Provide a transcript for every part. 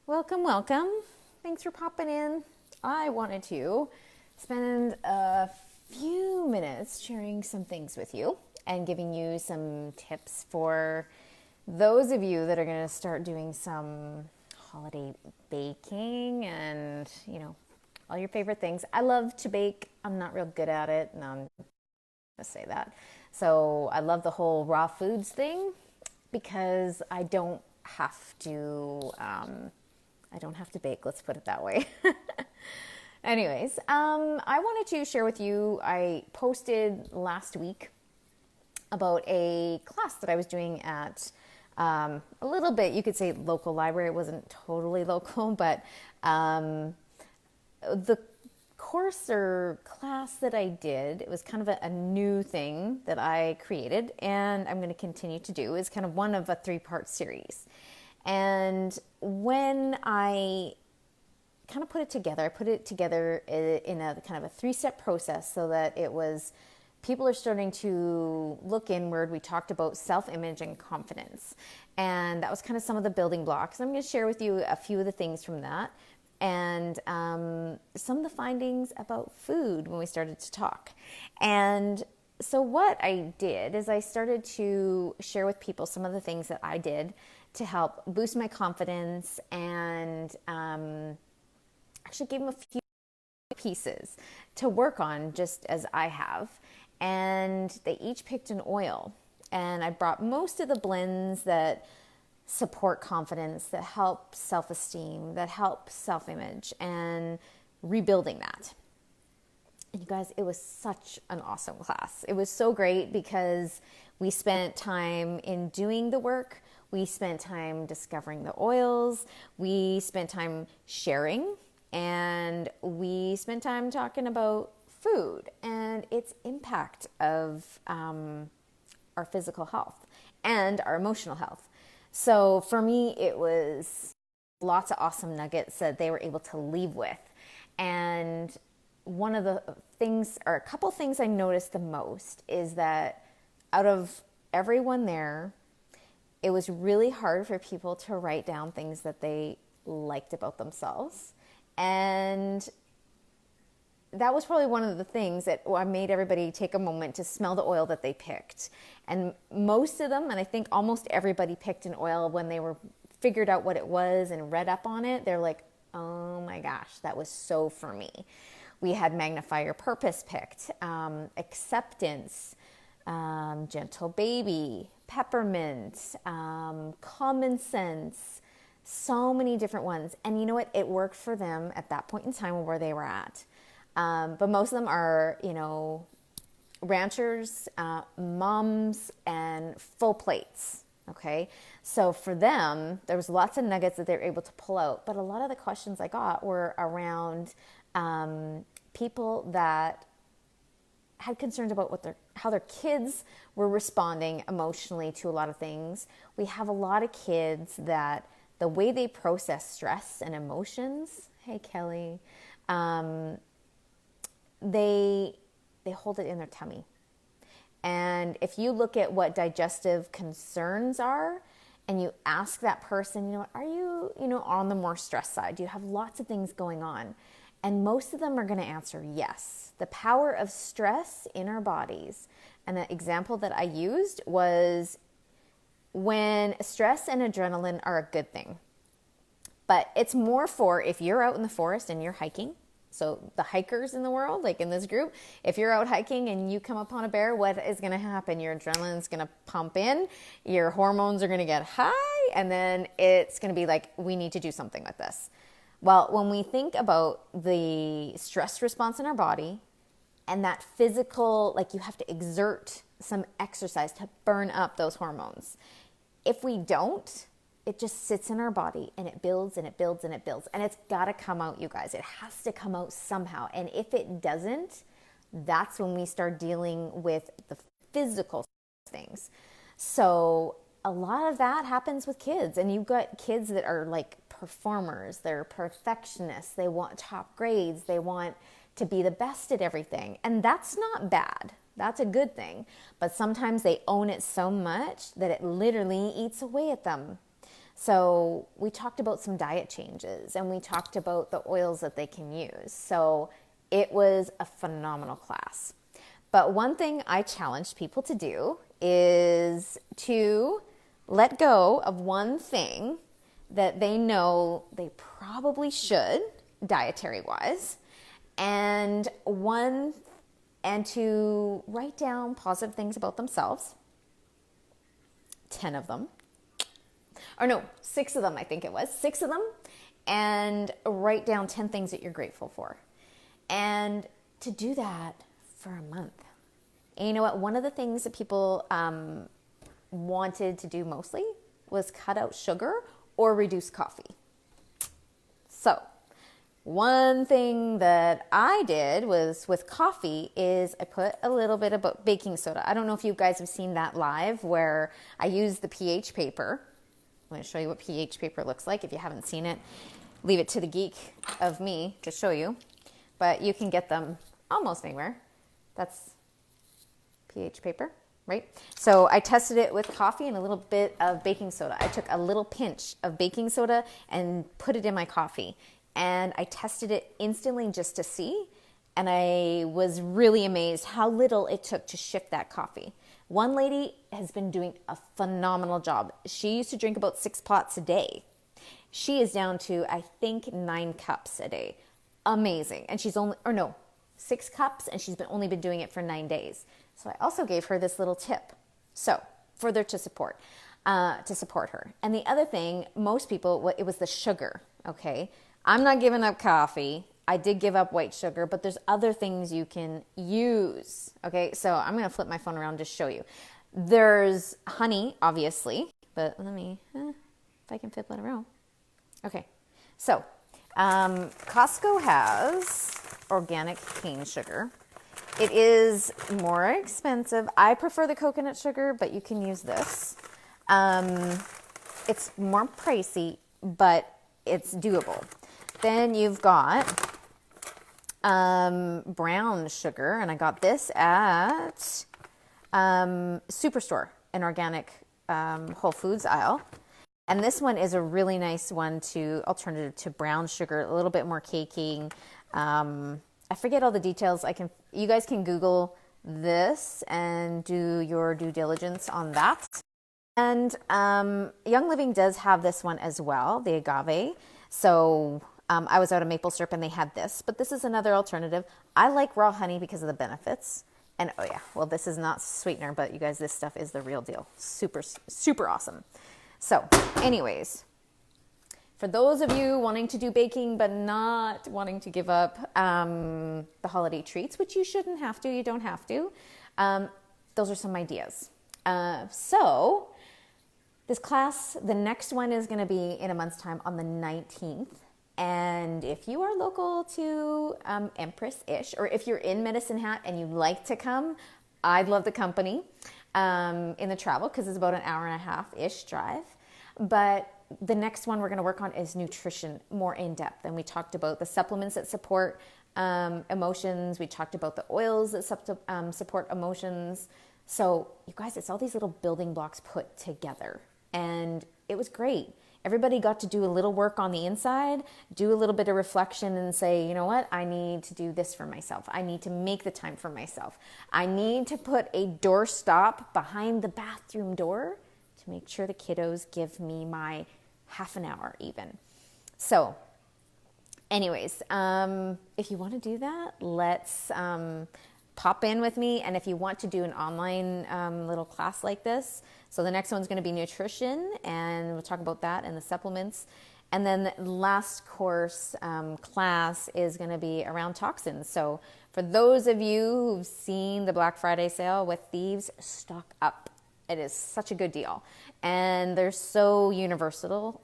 Welcome, welcome. Thanks for popping in. I wanted to spend a few minutes sharing some things with you and giving you some tips for those of you that are going to start doing some holiday baking and, all your favorite things. I love to bake. I'm not real good at it. No, I'm going to say that. So I love the whole raw foods thing because I don't have to bake, let's put it that way. Anyways, I wanted to share with you, I posted last week about a class that I was doing at a little bit, you could say local library. It wasn't totally local, but the course or class that I did, it was kind of a new thing that I created and I'm going to continue to do, is kind of one of a 3-part series. And when I kind of put it together, I put it together in a kind of a 3-step process so that it was, people are starting to look inward. We talked about self-image and confidence. And that was kind of some of the building blocks. I'm going to share with you a few of the things from that and some of the findings about food when we started to talk. And so what I did is I started to share with people some of the things that I did to help boost my confidence and actually gave them a few pieces to work on just as I have. And they each picked an oil. And I brought most of the blends that support confidence, that help self-esteem, that help self-image, and rebuilding that. And you guys, it was such an awesome class. It was so great because we spent time in doing the work. We spent time discovering the oils. We spent time sharing. And we spent time talking about food and its impact of our physical health and our emotional health. So for me, it was lots of awesome nuggets that they were able to leave with. And one of the things, or a couple things I noticed the most, is that out of everyone there, it was really hard for people to write down things that they liked about themselves. And that was probably one of the things that I made everybody take a moment to smell the oil that they picked. And most of them, and I think almost everybody, picked an oil when they were figured out what it was and read up on it. They're like, oh my gosh, that was so for me. We had Magnify Your Purpose picked, Acceptance, Gentle Baby, Peppermint, Common Sense, so many different ones. And you know what? It worked for them at that point in time where they were at. But most of them are, ranchers, moms, and full plates. Okay. So for them, there was lots of nuggets that they were able to pull out. But a lot of the questions I got were around people that had concerns about how their kids were responding emotionally to a lot of things. We have a lot of kids that the way they process stress and emotions, hey Kelly, they hold it in their tummy. And if you look at what digestive concerns are, and you ask that person, are you, on the more stress side? Do you have lots of things going on? And most of them are going to answer yes. The power of stress in our bodies. And the example that I used was when stress and adrenaline are a good thing. But it's more for if you're out in the forest and you're hiking. So the hikers in the world, like in this group, if you're out hiking and you come upon a bear, what is going to happen? Your adrenaline's going to pump in, your hormones are going to get high, and then it's going to be like, we need to do something with this. Well, when we think about the stress response in our body and that physical, like you have to exert some exercise to burn up those hormones. If we don't, it just sits in our body and it builds and it builds and it builds. And it's got to come out, you guys. It has to come out somehow. And if it doesn't, that's when we start dealing with the physical things. So a lot of that happens with kids. And you've got kids that are like performers. They're perfectionists. They want top grades. They want to be the best at everything. And that's not bad. That's a good thing. But sometimes they own it so much that it literally eats away at them. So we talked about some diet changes and we talked about the oils that they can use. So it was a phenomenal class. But one thing I challenged people to do is to let go of one thing that they know they probably should, dietary wise, and to write down positive things about themselves, 10 of them, or no, 6 of them, I think it was, 6 of them, and write down 10 things that you're grateful for. And to do that for a month. And you know what? One of the things that people wanted to do mostly was cut out sugar or reduce coffee. So one thing that I did was with coffee is I put a little bit of baking soda. I don't know if you guys have seen that live where I use the pH paper. I'm going to show you what pH paper looks like. If you haven't seen it, leave it to the geek of me to show you. But you can get them almost anywhere. That's pH paper, right? So I tested it with coffee and a little bit of baking soda. I took a little pinch of baking soda and put it in my coffee. And I tested it instantly just to see. And I was really amazed how little it took to shift that coffee. One lady has been doing a phenomenal job. She used to drink about 6 pots a day. She is down to, I think, 9 cups a day. Amazing. And she's 6 cups, and she's only been doing it for 9 days. So I also gave her this little tip. So further to support her. And the other thing, most people, it was the sugar. Okay. I'm not giving up coffee. I did give up white sugar, but there's other things you can use. Okay. So I'm going to flip my phone around to show you. There's honey, obviously, but let me, if I can flip it around. Okay. So, Costco has organic cane sugar. It is more expensive. I prefer the coconut sugar, but you can use this. It's more pricey, but it's doable. Then you've got brown sugar, and I got this at Superstore, an organic Whole Foods aisle. And this one is a really nice one alternative to brown sugar, a little bit more caking. I forget all the details. You guys can Google this and do your due diligence on that. And Young Living does have this one as well, the agave. So I was out of maple syrup and they had this, but this is another alternative. I like raw honey because of the benefits. And oh yeah, well, this is not sweetener, but you guys, this stuff is the real deal. Super, super awesome. So anyways, for those of you wanting to do baking but not wanting to give up the holiday treats, which you shouldn't have to, you don't have to, those are some ideas. So this class, the next one is going to be in a month's time on the 19th. And if you are local to Empress-ish, or if you're in Medicine Hat and you'd like to come, I'd love the company in the travel because it's about an hour and a half-ish drive. But the next one we're going to work on is nutrition, more in depth. And we talked about the supplements that support emotions. We talked about the oils that support emotions. So you guys, it's all these little building blocks put together. And it was great. Everybody got to do a little work on the inside, do a little bit of reflection and say, you know what? I need to do this for myself. I need to make the time for myself. I need to put a doorstop behind the bathroom door to make sure the kiddos give me my half an hour even. So anyways, if you want to do that, let's pop in with me. And if you want to do an online little class like this, so the next one's going to be nutrition, and we'll talk about that and the supplements. And then the last course class is going to be around toxins. So for those of you who've seen the Black Friday sale with Thieves, stock up. It is such a good deal. And they're so universal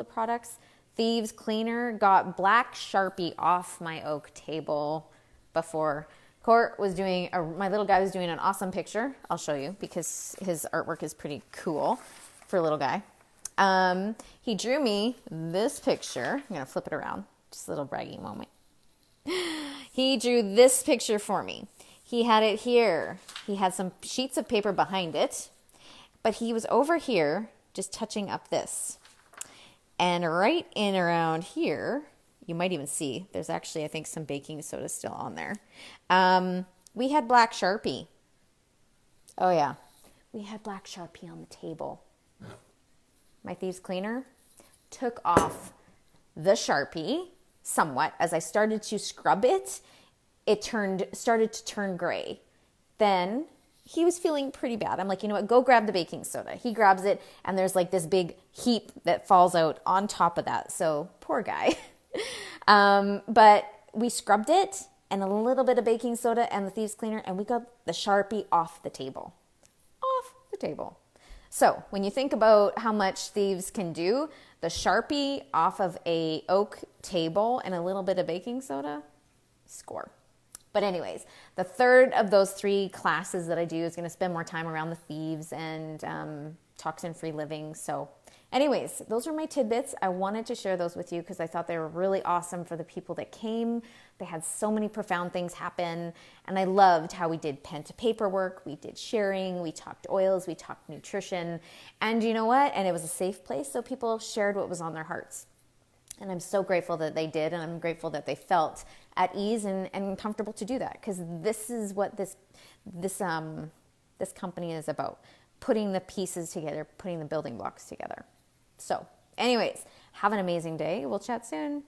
products. Thieves Cleaner got black Sharpie off my oak table before. Court was doing, my little guy was doing an awesome picture. I'll show you because his artwork is pretty cool for a little guy. He drew me this picture. I'm going to flip it around. Just a little bragging moment. He drew this picture for me. He had it here. He had some sheets of paper behind it, but he was over here just touching up this. And right in around here, you might even see, there's actually, I think, some baking soda still on there. We had black Sharpie. Oh yeah, we had black Sharpie on the table. My thieves cleaner took off the Sharpie somewhat. As I started to scrub it, it started to turn gray. Then he was feeling pretty bad. I'm like, you know what, go grab the baking soda. He grabs it, and there's like this big heap that falls out on top of that. So poor guy. But we scrubbed it and a little bit of baking soda and the thieves cleaner, and we got the Sharpie off the table. Off the table. So when you think about how much thieves can do, the Sharpie off of a oak table and a little bit of baking soda, score. But anyways, the third of those 3 classes that I do is going to spend more time around the thieves and toxin-free living. So anyways, those are my tidbits. I wanted to share those with you because I thought they were really awesome for the people that came. They had so many profound things happen. And I loved how we did pen to paper work. We did sharing. We talked oils. We talked nutrition. And you know what? And it was a safe place. So people shared what was on their hearts. And I'm so grateful that they did. And I'm grateful that they felt at ease and comfortable to do that. Because this is what this company is about. Putting the pieces together, putting the building blocks together. So anyways, have an amazing day. We'll chat soon.